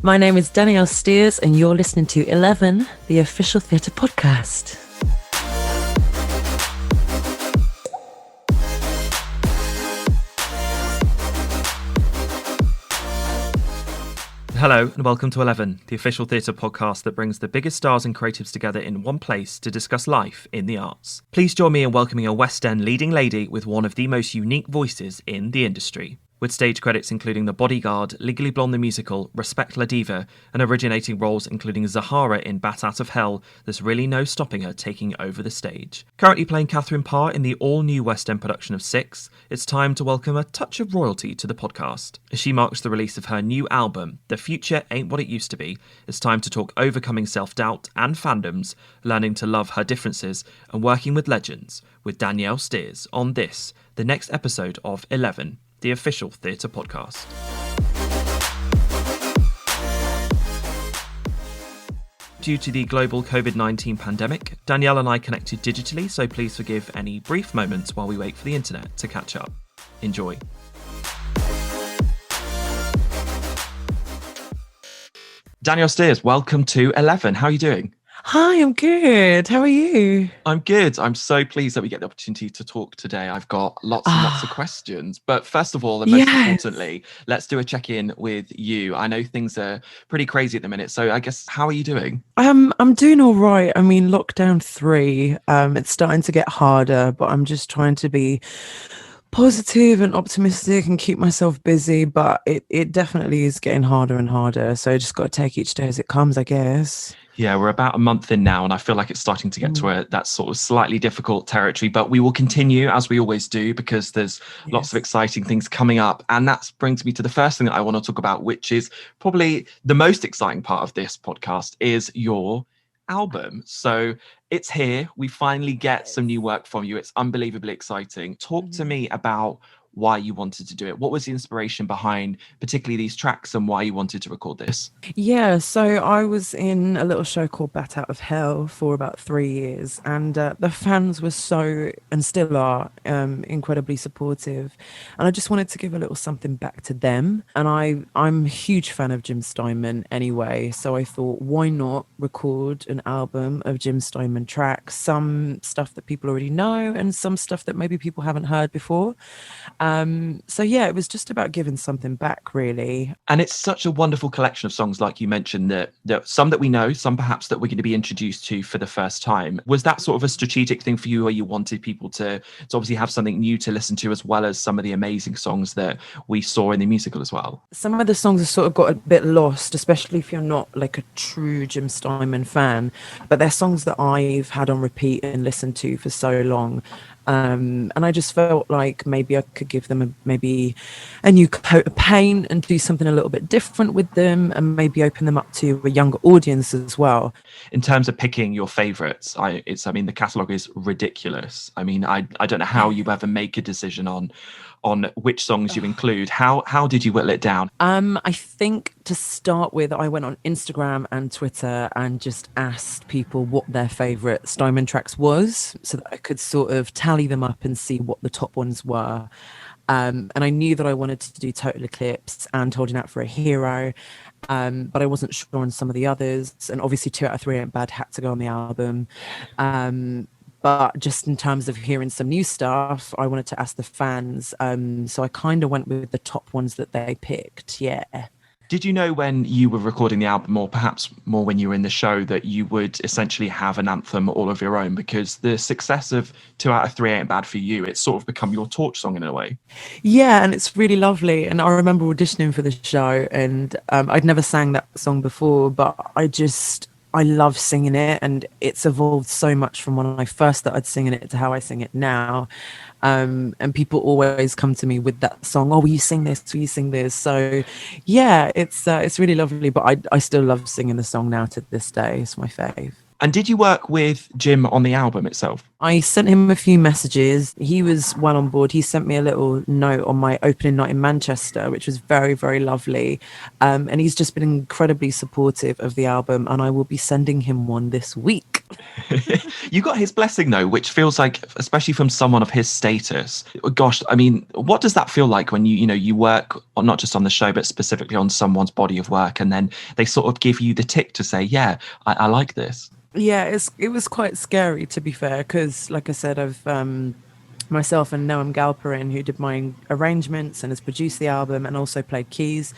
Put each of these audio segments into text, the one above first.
My name is Danielle Steer, and you're listening to 11, the official theatre podcast. Hello and welcome to 11, the official theatre podcast that brings the biggest stars and creatives together in one place to discuss life in the arts. Please join me in welcoming a West End leading lady with one of the most unique voices in the industry. With stage credits including The Bodyguard, Legally Blonde the Musical, Respect La Diva, and originating roles including Zahara in Bat Out of Hell, there's really no stopping her taking over the stage. Currently playing Catherine Parr in the all-new West End production of Six, it's time to welcome a touch of royalty to the podcast. As she marks the release of her new album, The Future Ain't What It Used to Be, it's time to talk overcoming self-doubt and fandoms, learning to love her differences, and working with legends, with Danielle Steer on this, the next episode of 11, the official theatre podcast. Due to the global COVID-19 pandemic, Danielle and I connected digitally, so please forgive any brief moments while we wait for the internet to catch up. Enjoy. Danielle Steer, welcome to 11. How are you doing? Hi, I'm good. How are you? I'm good. I'm so pleased that we get the opportunity to talk today. I've got lots and lots of questions. But first of all, and most importantly, let's do a check-in with you. I know things are pretty crazy at the minute. So I guess, how are you doing? I'm doing all right. I mean, lockdown 3, it's starting to get harder, but I'm just trying to be positive and optimistic and keep myself busy. But it definitely is getting harder and harder. So I just got to take each day as it comes, I guess. Yeah, we're about a month in now, and I feel like it's starting to get to that sort of slightly difficult territory. But we will continue, as we always do, because there's lots of exciting things coming up. And that brings me to the first thing that I want to talk about, which is probably the most exciting part of this podcast, is your album. So it's here. We finally get some new work from you. It's unbelievably exciting. Talk to me about why you wanted to do it. What was the inspiration behind particularly these tracks and why you wanted to record this? Yeah, so I was in a little show called Bat Out of Hell for about 3 years, and the fans were so, and still are, incredibly supportive. And I just wanted to give a little something back to them. And I'm a huge fan of Jim Steinman anyway, so I thought, why not record an album of Jim Steinman tracks, some stuff that people already know and some stuff that maybe people haven't heard before. So yeah, it was just about giving something back, really. And it's such a wonderful collection of songs, like you mentioned, that some that we know, some perhaps that we're going to be introduced to for the first time. Was that sort of a strategic thing for you, where you wanted people to obviously have something new to listen to, as well as some of the amazing songs that we saw in the musical as well? Some of the songs have sort of got a bit lost, especially if you're not like a true Jim Steinman fan, but they're songs that I've had on repeat and listened to for so long. And I just felt like maybe I could give them maybe a new coat of paint and do something a little bit different with them, and maybe open them up to a younger audience as well. In terms of picking your favourites, the catalogue is ridiculous. I mean, I don't know how you ever make a decision on which songs you include. How did you whittle it down? I think to start with, I went on Instagram and Twitter and just asked people what their favourite Steinman tracks was, so that I could sort of tally them up and see what the top ones were. And I knew that I wanted to do Total Eclipse and Holding Out for a Hero, but I wasn't sure on some of the others. And obviously 2 out of 3 Ain't Bad had to go on the album. But just in terms of hearing some new stuff, I wanted to ask the fans. So I kind of went with the top ones that they picked, yeah. Did you know when you were recording the album, or perhaps more when you were in the show, that you would essentially have an anthem all of your own? Because the success of 2 out of 3 Ain't Bad for you, it's sort of become your torch song in a way. Yeah, and it's really lovely. And I remember auditioning for the show, and I'd never sang that song before, but I love singing it, and it's evolved so much from when I first started singing it to how I sing it now. And people always come to me with that song. Oh, will you sing this? Will you sing this? So yeah, it's really lovely, but I still love singing the song now to this day. It's my fave. And did you work with Jim on the album itself? I sent him a few messages. He was well on board. He sent me a little note on my opening night in Manchester, which was very, very lovely. And he's just been incredibly supportive of the album, and I will be sending him one this week. You got his blessing though, which feels like, especially from someone of his status, gosh, I mean, what does that feel like when you work on, not just on the show, but specifically on someone's body of work, and then they sort of give you the tick to say, yeah, I like this. Yeah, it was quite scary, to be fair, because like I said, I've myself and Noam Galperin, who did my arrangements and has produced the album and also played keys,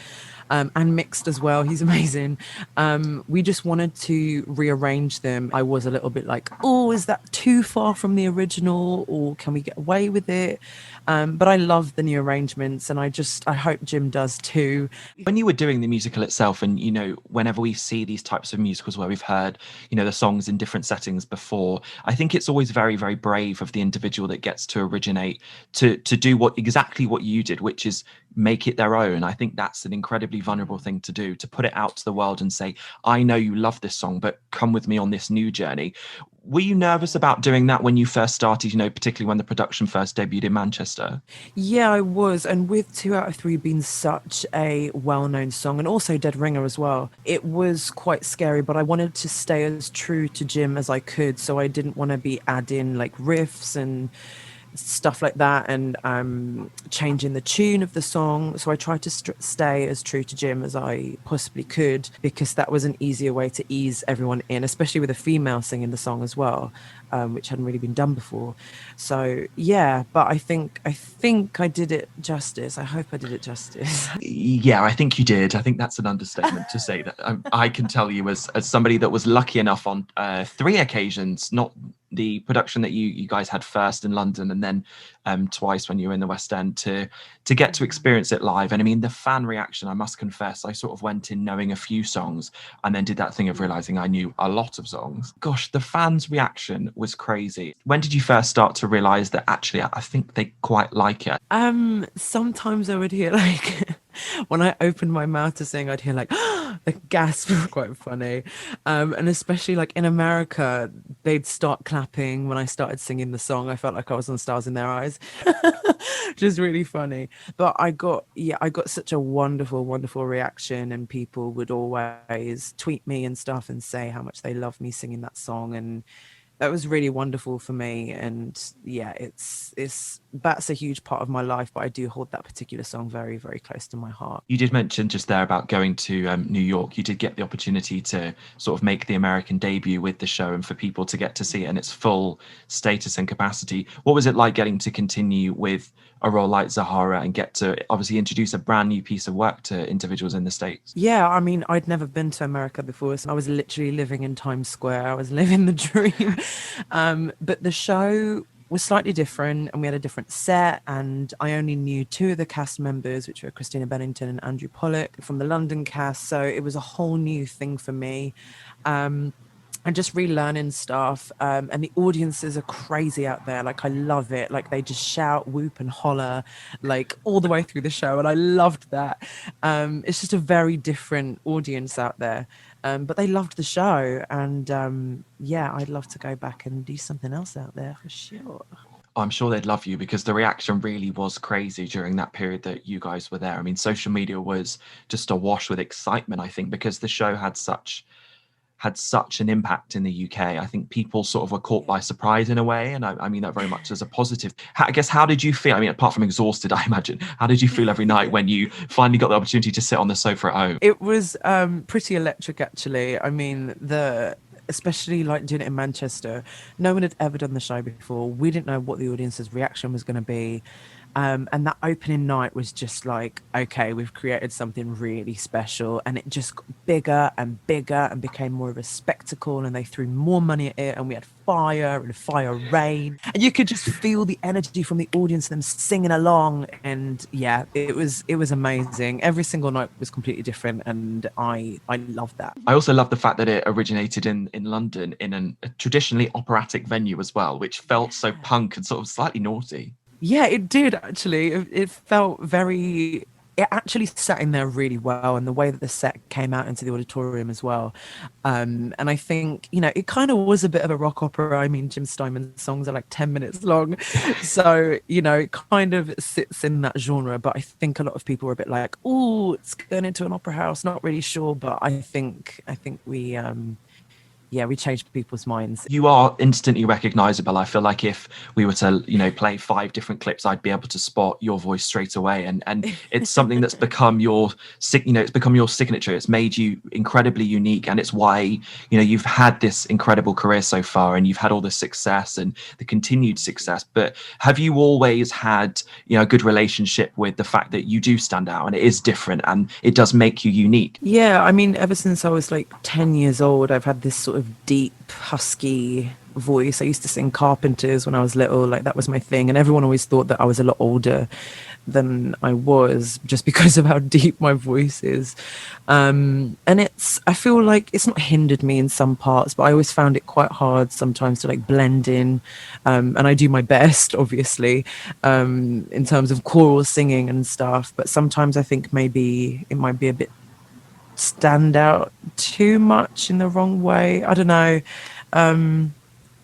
and mixed as well. He's amazing. We just wanted to rearrange them. I was a little bit like, oh, is that too far from the original, or can we get away with it? But I love the new arrangements, and I hope Jim does too. When you were doing the musical itself, and whenever we see these types of musicals where we've heard the songs in different settings before, I think it's always very, very brave of the individual that gets to originate to do exactly what you did, which is make it their own. I think that's an incredibly vulnerable thing to do, to put it out to the world and say, I know you love this song, but come with me on this new journey. Were you nervous about doing that when you first started, particularly when the production first debuted in Manchester? Yeah, I was. And with 2 out of 3 being such a well-known song, and also Dead Ringer as well, it was quite scary, but I wanted to stay as true to Jim as I could. So I didn't want to be adding like riffs and stuff like that, and changing the tune of the song. So I tried to stay as true to Jim as I possibly could, because that was an easier way to ease everyone in, especially with a female singing the song as well, which hadn't really been done before. So yeah, but I think I did it justice. I hope I did it justice. Yeah, I think you did. I think that's an understatement to say that. I can tell you, as somebody that was lucky enough on 3 occasions, not the production that you guys had first in London, and then twice when you were in the West End, to get to experience it live. And I mean, the fan reaction, I must confess, I sort of went in knowing a few songs and then did that thing of realizing I knew a lot of songs. Gosh, the fans' reaction was crazy. When did you first start to realize that actually I think they quite like it? Sometimes I would hear like when I opened my mouth to sing, I'd hear like a gasp. Quite funny. And especially like in America, they'd start clapping when I started singing the song. I felt like I was on Stars in Their Eyes, which is really funny. But I got such a wonderful reaction, and people would always tweet me and stuff and say how much they love me singing that song, and that was really wonderful for me. And yeah, that's a huge part of my life, but I do hold that particular song very, very close to my heart. You did mention just there about going to New York. You did get the opportunity to sort of make the American debut with the show, and for people to get to see it in its full status and capacity. What was it like getting to continue with a role like Zahara and get to obviously introduce a brand new piece of work to individuals in the States? Yeah, I mean, I'd never been to America before, so I was literally living in Times Square. I was living the dream. But the show was slightly different, and we had a different set, and I only knew 2 of the cast members, which were Christina Bennington and Andrew Pollock from the London cast. So it was a whole new thing for me. And just relearning stuff, and the audiences are crazy out there. Like, I love it. Like, they just shout, whoop and holler like all the way through the show, and I loved that. It's just a very different audience out there, but they loved the show, and yeah, I'd love to go back and do something else out there for sure. I'm sure they'd love you, because the reaction really was crazy during that period that you guys were there. I mean, social media was just awash with excitement, I think, because the show had such an impact in the UK. I think people sort of were caught by surprise in a way. And I mean that very much as a positive. I guess, how did you feel? I mean, apart from exhausted, I imagine, how did you feel every night when you finally got the opportunity to sit on the sofa at home? It was pretty electric, actually. I mean, especially like doing it in Manchester, no one had ever done the show before. We didn't know what the audience's reaction was going to be. And that opening night was just like, okay, we've created something really special, and it just got bigger and bigger and became more of a spectacle, and they threw more money at it, and we had fire and fire rain, and you could just feel the energy from the audience, them singing along. And yeah, it was amazing. Every single night was completely different, and I loved that. I also love the fact that it originated in London in a traditionally operatic venue as well, which felt so punk and sort of slightly naughty. Yeah, it did actually. It felt very. It actually sat in there really well, and the way that the set came out into the auditorium as well. And I think, it kind of was a bit of a rock opera. I mean, Jim Steinman's songs are like 10 minutes long. So, it kind of sits in that genre. But I think a lot of people were a bit like, oh, it's going into an opera house. Not really sure. But I think we yeah, we changed people's minds. You are instantly recognizable. I feel like if we were to, play 5 different clips, I'd be able to spot your voice straight away. And it's something that's become it's become your signature. It's made you incredibly unique. And it's why, you've had this incredible career so far, and you've had all the success and the continued success. But have you always had, a good relationship with the fact that you do stand out and it is different and it does make you unique? Yeah, I mean, ever since I was like 10 years old, I've had this sort of deep, husky voice. I used to sing Carpenters when I was little, like that was my thing. And everyone always thought that I was a lot older than I was just because of how deep my voice is. And I feel like it's not hindered me in some parts, but I always found it quite hard sometimes to like blend in. And I do my best, obviously, in terms of choral singing and stuff. But sometimes I think maybe it might be a bit stand out too much in the wrong way. I don't know.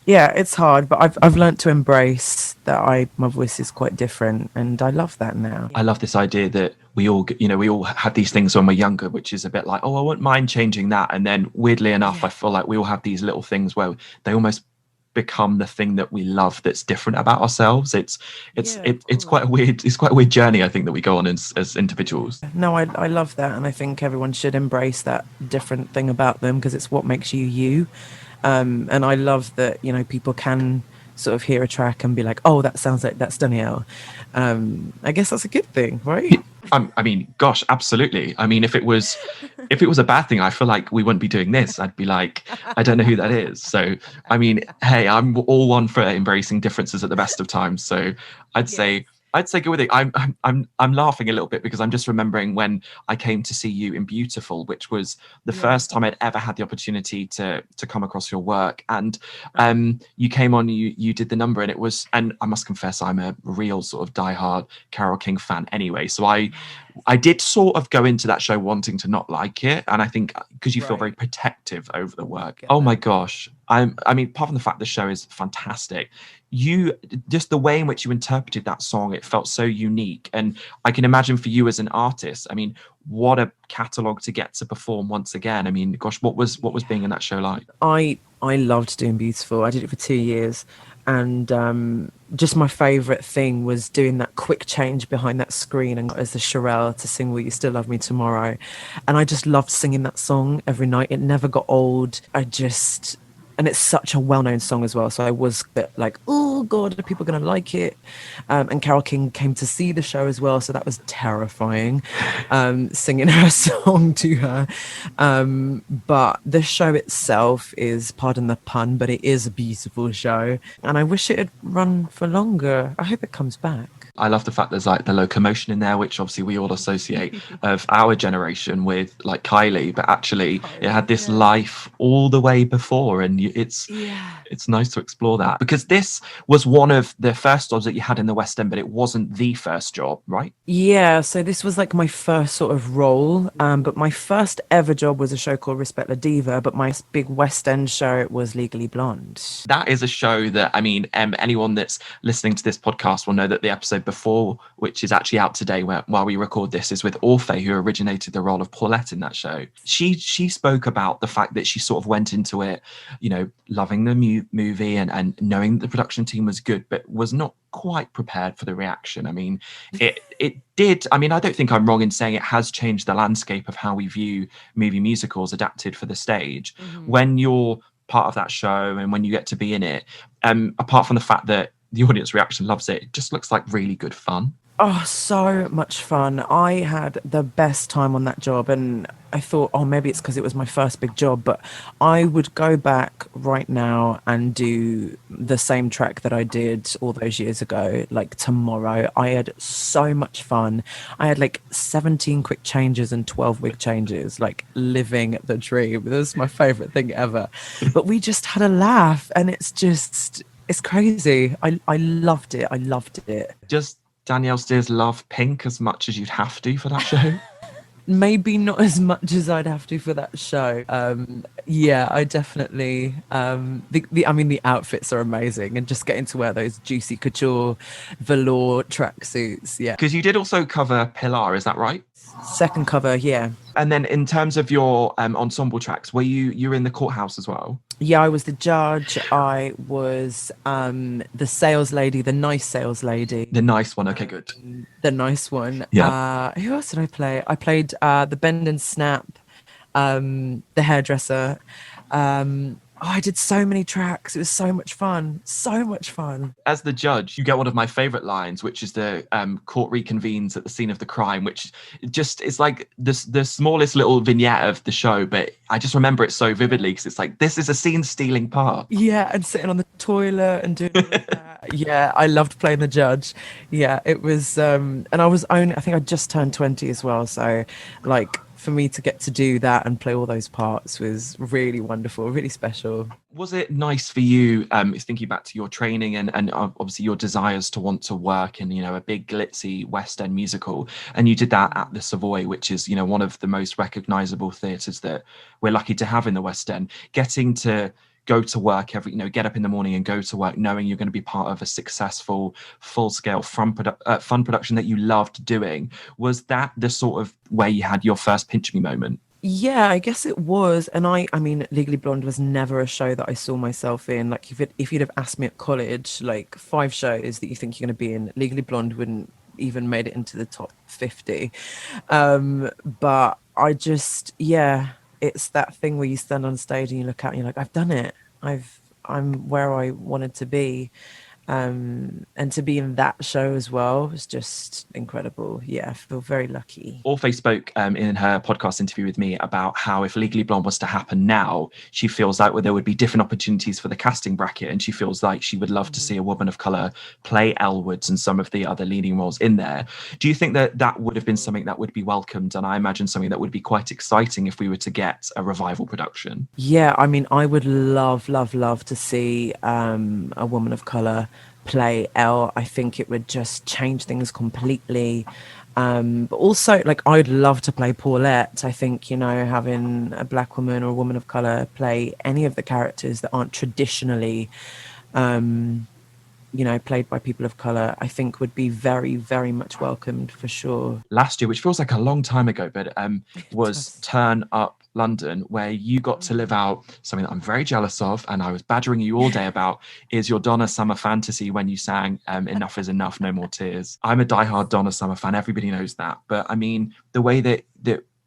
Yeah, it's hard, but I've learned to embrace that my voice is quite different, and I love that now. I love this idea that we all have these things when we're younger, which is a bit like, oh, I wouldn't mind changing that. And then weirdly enough, I feel like we all have these little things where they almost become the thing that we love that's different about ourselves. It's quite a weird journey, I think, that we go on as individuals. No, I love that, and I think everyone should embrace that different thing about them because it's what makes you you. And I love that, people can sort of hear a track and be like, oh, that sounds like that's Danielle. I guess that's a good thing, right? I mean, gosh, absolutely. I mean, if it was a bad thing, I feel like we wouldn't be doing this. I'd be like, I don't know who that is. So, I mean, hey, I'm all one for embracing differences at the best of times. So I'd say go with it. I'm laughing a little bit because I'm just remembering when I came to see you in Beautiful, which was the first time I'd ever had the opportunity to come across your work. And you came on, you did the number, and I must confess, I'm a real sort of diehard Carole King fan anyway. So I did sort of go into that show wanting to not like it, and I think because you feel very protective over the work. Oh my gosh. I mean, apart from the fact the show is fantastic, just the way in which you interpreted that song, it felt so unique. And I can imagine for you as an artist, I mean, what a catalogue to get to perform once again. I mean, gosh, what was being in that show like? I loved doing Beautiful. I did it for 2 years, and just my favorite thing was doing that quick change behind that screen and as the Shirelle to sing Will You Still Love Me Tomorrow. And I just loved singing that song every night. It never got old. And it's such a well-known song as well, so I was a bit like, oh god, are people going to like it? And Carole King came to see the show as well, so that was terrifying, singing her song to her. But the show itself is, pardon the pun, but it is a beautiful show, and I wish it had run for longer. I hope it comes back. I love the fact there's like the locomotion in there, which obviously we all associate of our generation with like Kylie, but actually it had this life all the way before, and it's nice to explore that, because this was one of the first jobs that you had in the West End, but it wasn't the first job, right? Yeah, so this was like my first sort of role, but my first ever job was a show called Respect La Diva, but my big West End show was Legally Blonde. That is a show that, I mean, anyone that's listening to this podcast will know that the episode before, which is actually out today while we record this, is with Orfeh, who originated the role of Paulette in that show. She spoke about the fact that she sort of went into it, loving the movie and knowing that the production team was good, but was not quite prepared for the reaction. I mean, it did. I mean, I don't think I'm wrong in saying it has changed the landscape of how we view movie musicals adapted for the stage. Mm-hmm. When you're part of that show and when you get to be in it, apart from the fact that the audience reaction loves it, it just looks like really good fun. Oh, so much fun. I had the best time on that job, and I thought, oh, maybe it's because it was my first big job, but I would go back right now and do the same track that I did all those years ago, like tomorrow. I had so much fun. I had like 17 quick changes and 12 wig changes, like living the dream. This was my favorite thing ever. But we just had a laugh, and it's crazy. I loved it. I loved it. Just Danielle Steer's love Pink as much as you'd have to for that show? Maybe not as much as I'd have to for that show. Yeah, I definitely. The outfits are amazing, and just getting to wear those juicy couture velour tracksuits. Yeah, because you did also cover Pilar, is that right? Second cover, yeah. And then in terms of your ensemble tracks, were you in the courthouse as well? Yeah, I was the judge. I was the sales lady, the nice sales lady, The nice one. Okay, good. the nice one. Yeah. Who else did I play? I played the bend and snap, the hairdresser. Oh, I did so many tracks. It was so much fun. So much fun. As the judge, you get one of my favorite lines, which is the court reconvenes at the scene of the crime, which just is like the smallest little vignette of the show, but I just remember it so vividly because it's like, this is a scene stealing part. Yeah, and sitting on the toilet and doing all of that. Yeah, I loved playing the judge. Yeah, it was and I think I just turned 20 as well, so like for me to get to do that and play all those parts was really wonderful, really special. Was it nice for you, thinking back to your training and obviously your desires to want to work in, a big glitzy West End musical, and you did that at the Savoy, which is, one of the most recognisable theatres that we're lucky to have in the West End, getting to go to work get up in the morning and go to work knowing you're going to be part of a successful, full-scale fun production that you loved doing. Was that the sort of where you had your first pinch me moment? Yeah, I guess it was. And I mean, Legally Blonde was never a show that I saw myself in. Like, if you'd have asked me at college, like 5 shows that you think you're going to be in, Legally Blonde wouldn't even made it into the top 50. But I just, yeah, it's that thing where you stand on stage and you look out and you're like, I've done it. I'm where I wanted to be. And to be in that show as well was just incredible. Yeah, I feel very lucky. Orphe spoke in her podcast interview with me about how if Legally Blonde was to happen now, she feels like there would be different opportunities for the casting bracket, and she feels like she would love to see a woman of colour play Elwoods and some of the other leading roles in there. Do you think that that would have been something that would be welcomed, and I imagine something that would be quite exciting if we were to get a revival production? Yeah, I mean, I would love, love, love to see a woman of color play Elle. I think it would just change things completely. But also, like, I'd love to play Paulette. I think, having a black woman or a woman of color play any of the characters that aren't traditionally, played by people of color, I think would be very, very much welcomed for sure. Last year, which feels like a long time ago, but was Turn Up London, where you got to live out something that I'm very jealous of, and I was badgering you all day about, is your Donna Summer fantasy when you sang Enough is Enough, No More Tears. I'm a diehard Donna Summer fan, everybody knows that, but I mean, the way that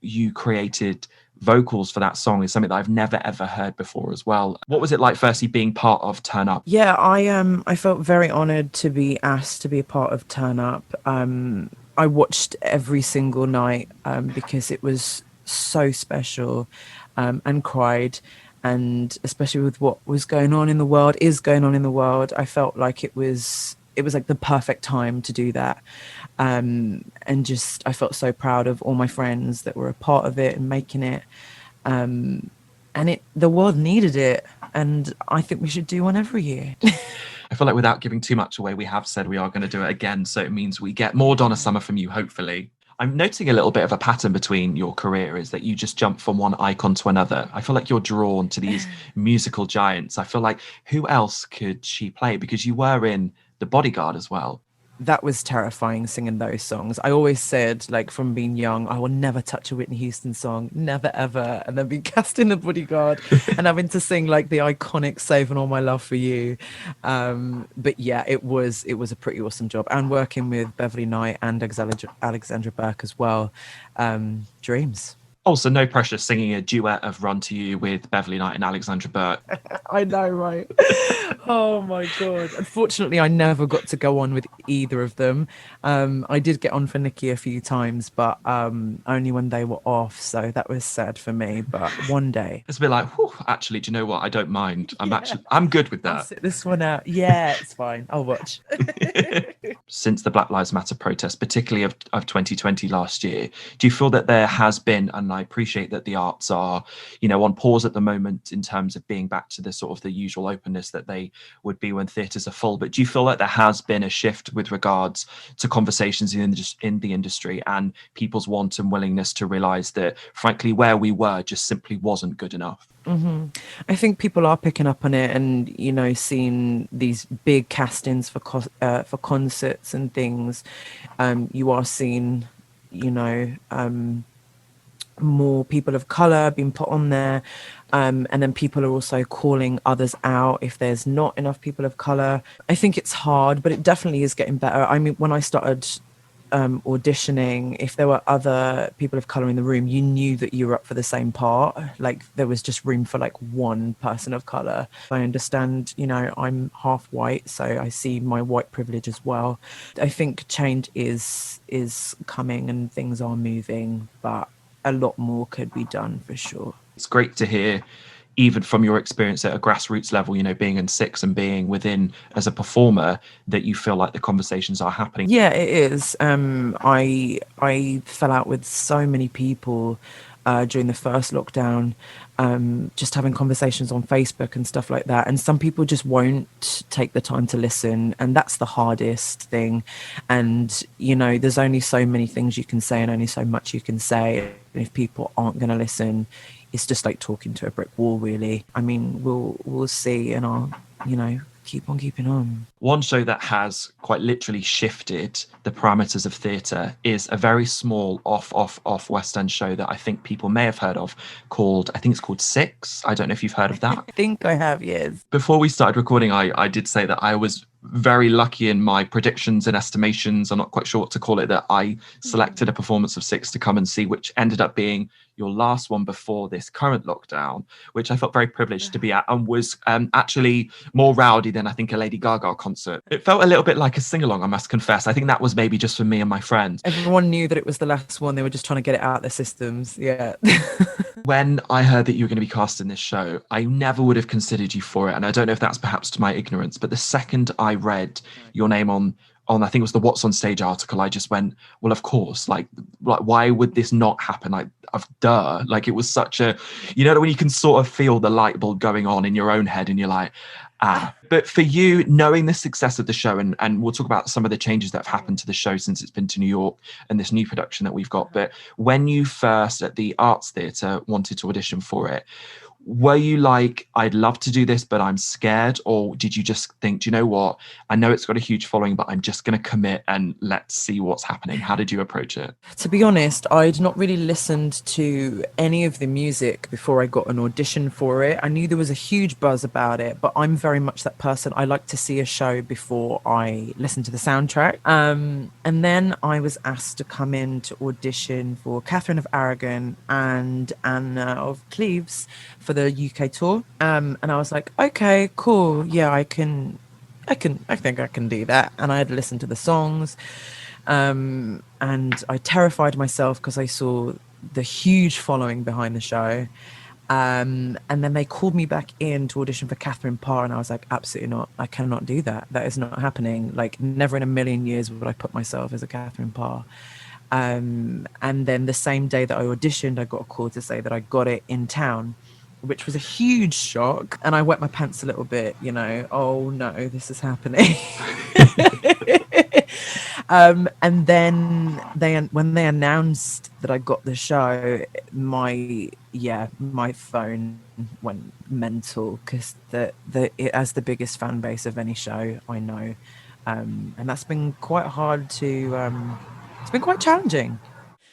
you created vocals for that song is something that I've never ever heard before as well. What was it like firstly being part of Turn Up? Yeah, I felt very honored to be asked to be a part of Turn Up. I watched every single night because it was so special, and cried, and especially with what was going on in the world, is going on in the world, I felt like it was like the perfect time to do that. And just I felt so proud of all my friends that were a part of it and making it. And the world needed it, and I think we should do one every year. I feel like without giving too much away, we have said we are going to do it again, so it means we get more Donna Summer from you, hopefully. I'm noticing a little bit of a pattern between your career, is that you just jump from one icon to another. I feel like you're drawn to these musical giants. I feel like, who else could she play? Because you were in The Bodyguard as well. That was terrifying, singing those songs. I always said, like, from being young, I will never touch a Whitney Houston song, never ever, and then be cast in The Bodyguard and having to sing like the iconic "Saving All My Love for You." But yeah, it was a pretty awesome job, and working with Beverly Knight and Alexandra Burke as well. Dreams. Also, no pressure singing a duet of Run to You with Beverly Knight and Alexandra Burke. I know, right? Oh my god! Unfortunately, I never got to go on with either of them. I did get on for Nikki a few times, but only when they were off, so that was sad for me. But one day, It's a bit like, whew, actually, do you know what? I don't mind. I'm good with I'll that. sit this one out. Yeah, it's fine. I'll watch. Since the Black Lives Matter protest, particularly of 2020 last year, do you feel that there has been, and I appreciate that the arts are, on pause at the moment in terms of being back to the sort of the usual openness that they would be when theatres are full, but do you feel like there has been a shift with regards to conversations in the industry and people's want and willingness to realise that, frankly, where we were just simply wasn't good enough? I think people are picking up on it, and seeing these big castings for concerts and things. You are seeing, more people of color being put on there. And then people are also calling others out if there's not enough people of color. I think it's hard, but it definitely is getting better. I mean, when I started auditioning, if there were other people of color in the room, you knew that you were up for the same part. Like there was just room for like one person of color. I understand, you know, I'm half white, so I see my white privilege as well. I think change is coming and things are moving, but a lot more could be done for sure. It's great to hear, even from your experience at a grassroots level, you know, being in Six and being within as a performer, that you feel like the conversations are happening. Yeah, it is. I fell out with so many people during the first lockdown, just having conversations on Facebook and stuff like that. And some people just won't take the time to listen, and that's the hardest thing. And you know, there's only so many things you can say, and only so much you can say. And if people aren't going to listen, it's just like talking to a brick wall, really. I mean, we'll see, and I'll, you know, keep on keeping on. One show that has quite literally shifted the parameters of theatre is a very small off West End show that I think people may have heard of called, I think it's called Six. I don't know if you've heard of that. I think I have, yes. Before we started recording, I did say that I was very lucky in my predictions and estimations. I'm not quite sure what to call it, that I selected a performance of Six to come and see, which ended up being your last one before this current lockdown, which I felt very privileged to be at, and was actually more rowdy than I think a Lady Gaga concert. It felt a little bit like a sing-along, I must confess. I think that was maybe just for me and my friends. Everyone knew that it was the last one. They were just trying to get it out of their systems. Yeah. When I heard that you were going to be cast in this show, I never would have considered you for it. And I don't know if that's perhaps to my ignorance, but the second I read your name on I think it was the What's on Stage article, I just went, well, of course, like why would this not happen? Like, duh. Like, it was such a, you know, when you can sort of feel the light bulb going on in your own head and you're like, ah. But for you, knowing the success of the show, and we'll talk about some of the changes that have happened to the show since it's been to New York and this new production that we've got. But when you first at the Arts Theatre wanted to audition for it, were you like, I'd love to do this, but I'm scared? Or did you just think, do you know what? I know it's got a huge following, but I'm just going to commit and let's see what's happening. How did you approach it? To be honest, I'd not really listened to any of the music before I got an audition for it. I knew there was a huge buzz about it, but I'm very much that person. I like to see a show before I listen to the soundtrack. And then I was asked to come in to audition for Catherine of Aragon and Anna of Cleves for the UK tour. And I was like, okay, cool. Yeah, I think I can do that. And I had listened to the songs. And I terrified myself because I saw the huge following behind the show. And then they called me back in to audition for Catherine Parr, and I was like, absolutely not. I cannot do that. That is not happening. Like, never in a million years would I put myself as a Catherine Parr. And then the same day that I auditioned, I got a call to say that I got it in town, which was a huge shock. And I wet my pants a little bit, you know, oh no, this is happening. And then when they announced that I got the show, my phone went mental, because it has the biggest fan base of any show I know. And that's been quite hard to, it's been quite challenging.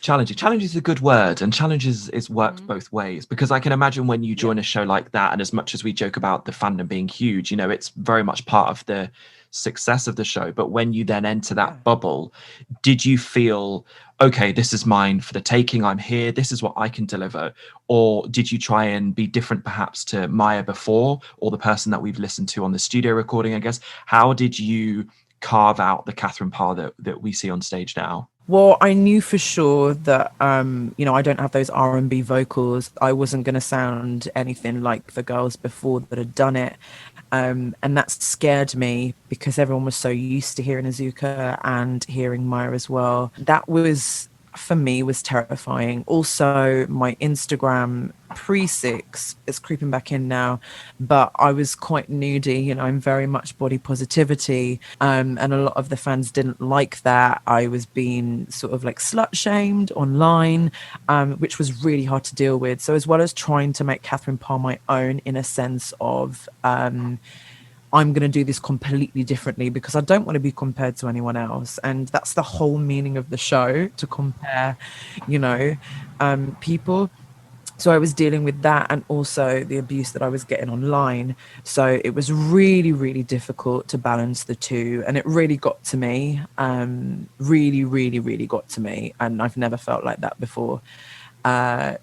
Challenge is a good word, and challenges is worked both ways, because I can imagine when you join a show like that, and as much as we joke about the fandom being huge, you know, it's very much part of the success of the show. But when you then enter that bubble, did you feel, okay, this is mine for the taking, I'm here, this is what I can deliver? Or did you try and be different perhaps to Maya before, or the person that we've listened to on the studio recording, I guess? How did you carve out the Catherine Parr that we see on stage now? Well, I knew for sure that, you know, I don't have those R&B vocals. I wasn't going to sound anything like the girls before that had done it. And that scared me, because everyone was so used to hearing Azuka and hearing Maya as well. That was, for me, was terrifying. Also, my Instagram pre-Six is creeping back in now, but I was quite nudie, you know, I'm very much body positivity, and a lot of the fans didn't like that. I was being sort of like slut shamed online, which was really hard to deal with. So as well as trying to make Catherine Parr my own, in a sense of I'm going to do this completely differently because I don't want to be compared to anyone else. And that's the whole meaning of the show, to compare, you know, people. So I was dealing with that, and also the abuse that I was getting online. So it was really, really difficult to balance the two, and it really got to me. Really, really, really got to me, and I've never felt like that before.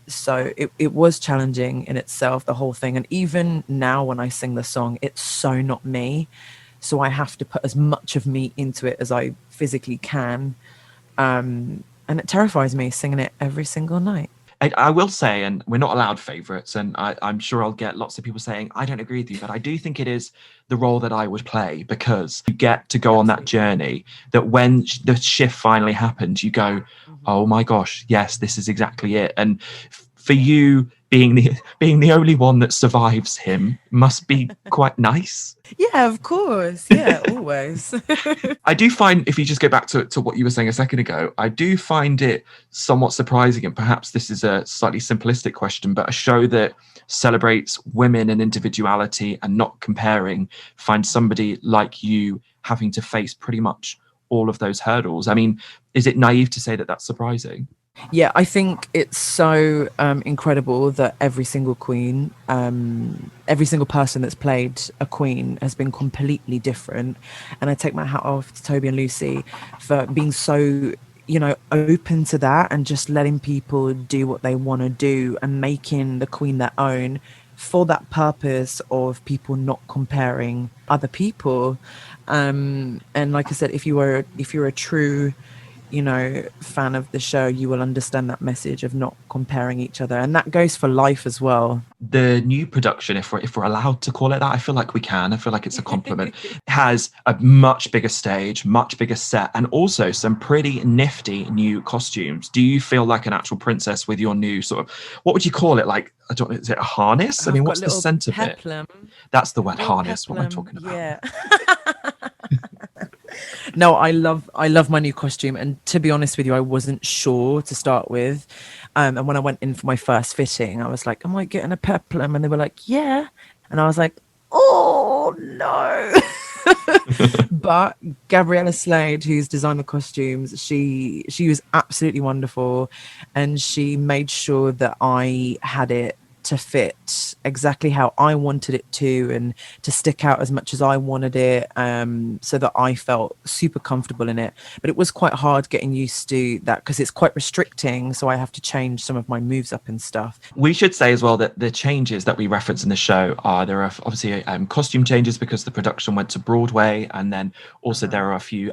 So it was challenging in itself, the whole thing. And even now when I sing the song, it's so not me. So I have to put as much of me into it as I physically can. And it terrifies me singing it every single night. I will say, and we're not allowed favourites, and I'm sure I'll get lots of people saying, I don't agree with you, but I do think it is the role that I would play, because you get to go on that journey that when the shift finally happens, you go, oh my gosh, yes, this is exactly it. And for you, being the only one that survives him must be quite nice. Yeah, of course. Yeah, always. I do find, if you just go back to what you were saying a second ago, I do find it somewhat surprising, and perhaps this is a slightly simplistic question, but a show that celebrates women and individuality and not comparing finds somebody like you having to face pretty much all of those hurdles. I mean, is it naive to say that that's surprising? Yeah, I think it's so incredible that every single queen, every single person that's played a queen has been completely different. And I take my hat off to Toby and Lucy for being so, you know, open to that and just letting people do what they want to do and making the queen their own, for that purpose of people not comparing other people. And like I said, if you're a true, you know, fan of the show, you will understand that message of not comparing each other, and that goes for life as well. The new production, if we're allowed to call it that, I feel like we can. I feel like it's a compliment. Has a much bigger stage, much bigger set, and also some pretty nifty new costumes. Do you feel like an actual princess with your new sort of, what would you call it? Like, I don't know, is it a harness? I mean, what's the scent of it? That's the word, harness. What am I talking about? Yeah. No, I love my new costume, and to be honest with you, I wasn't sure to start with. And when I went in for my first fitting, I was like, am I getting a peplum? And they were like, yeah. And I was like, oh no. But Gabriella Slade, who's designed the costumes, she was absolutely wonderful, and she made sure that I had it to fit exactly how I wanted it to, and to stick out as much as I wanted it, so that I felt super comfortable in it. But it was quite hard getting used to that because it's quite restricting, so I have to change some of my moves up and stuff. We should say as well that the changes that we reference in the show are, there are obviously costume changes because the production went to Broadway, and then also there are a few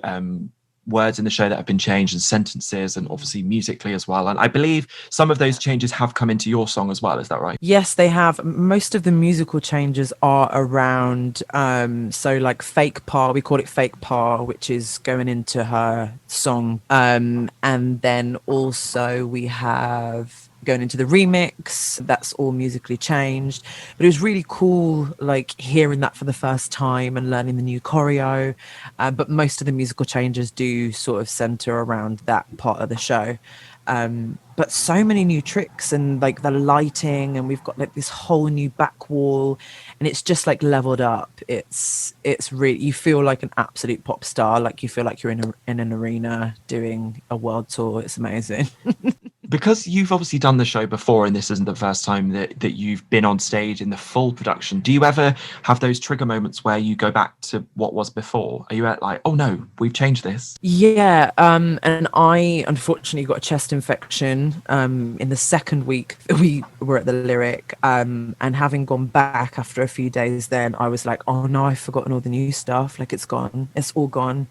words in the show that have been changed, and sentences, and obviously musically as well. And I believe some of those changes have come into your song as well. Is that right? Yes, they have. Most of the musical changes are around, so like Fake Parr, we call it Fake Parr, which is going into her song. And then also we have going into the remix, that's all musically changed. But it was really cool, like hearing that for the first time and learning the new choreo. But most of the musical changes do sort of center around that part of the show. But so many new tricks, and like the lighting, and we've got like this whole new back wall, and it's just like leveled up. It's really, you feel like an absolute pop star, like you feel like you're in an arena doing a world tour. It's amazing. Because you've obviously done the show before, and this isn't the first time that you've been on stage in the full production, do you ever have those trigger moments where you go back to what was before? Are you like, oh no, we've changed this? Yeah, and I unfortunately got a chest infection in the second week that we were at the Lyric, and having gone back after a few days, then I was like, oh no, I've forgotten all the new stuff, like it's gone, it's all gone.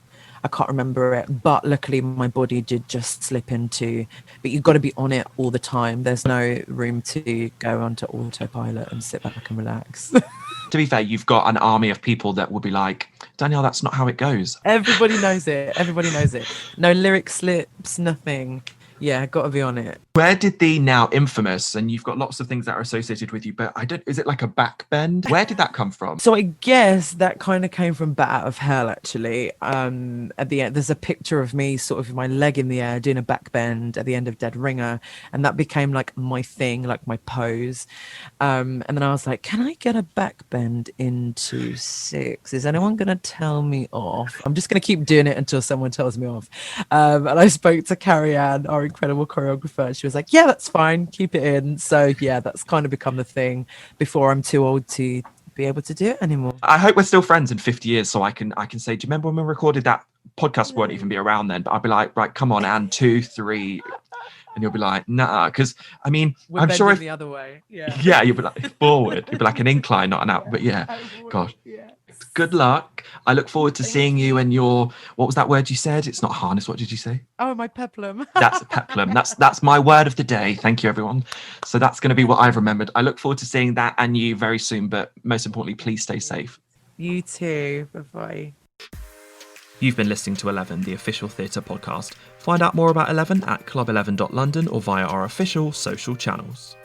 I can't remember it, but luckily my body did just slip into, but you've got to be on it all the time. There's no room to go onto autopilot and sit back and relax. To be fair, you've got an army of people that will be like, Danielle, that's not how it goes. Everybody knows it. Everybody knows it. No lyric slips, nothing. Yeah, got to be on it. Where did the now infamous, and you've got lots of things that are associated with you, but is it like a back bend? Where did that come from? So I guess that kind of came from Bat Out of Hell, actually. At the end, there's a picture of me sort of with my leg in the air doing a back bend at the end of Dead Ringer, and that became like my thing, like my pose. And then I was like, can I get a back bend into 6? Is anyone going to tell me off? I'm just going to keep doing it until someone tells me off. And I spoke to Carrie Ann, our incredible choreographer. She was like, yeah, that's fine. Keep it in. So yeah, that's kind of become the thing before I'm too old to be able to do it anymore. I hope we're still friends in 50 years so I can say, do you remember when we recorded that podcast? Won't even be around then, but I'll be like, right, come on, and 2, 3, and you'll be like, nah, because I mean, We're I'm sure if the other way, yeah, you'll be like forward, you'll be like an incline, not an out, but yeah, gosh. Yeah. Good luck. I look forward to seeing you and your, what was that word you said? It's not harness. What did you say? Oh, my peplum. That's a peplum. That's my word of the day. Thank you, everyone. So that's going to be what I've remembered. I look forward to seeing that and you very soon. But most importantly, please stay safe. You too. Bye-bye. You've been listening to 11, the official theatre podcast. Find out more about 11 at club11.london or via our official social channels.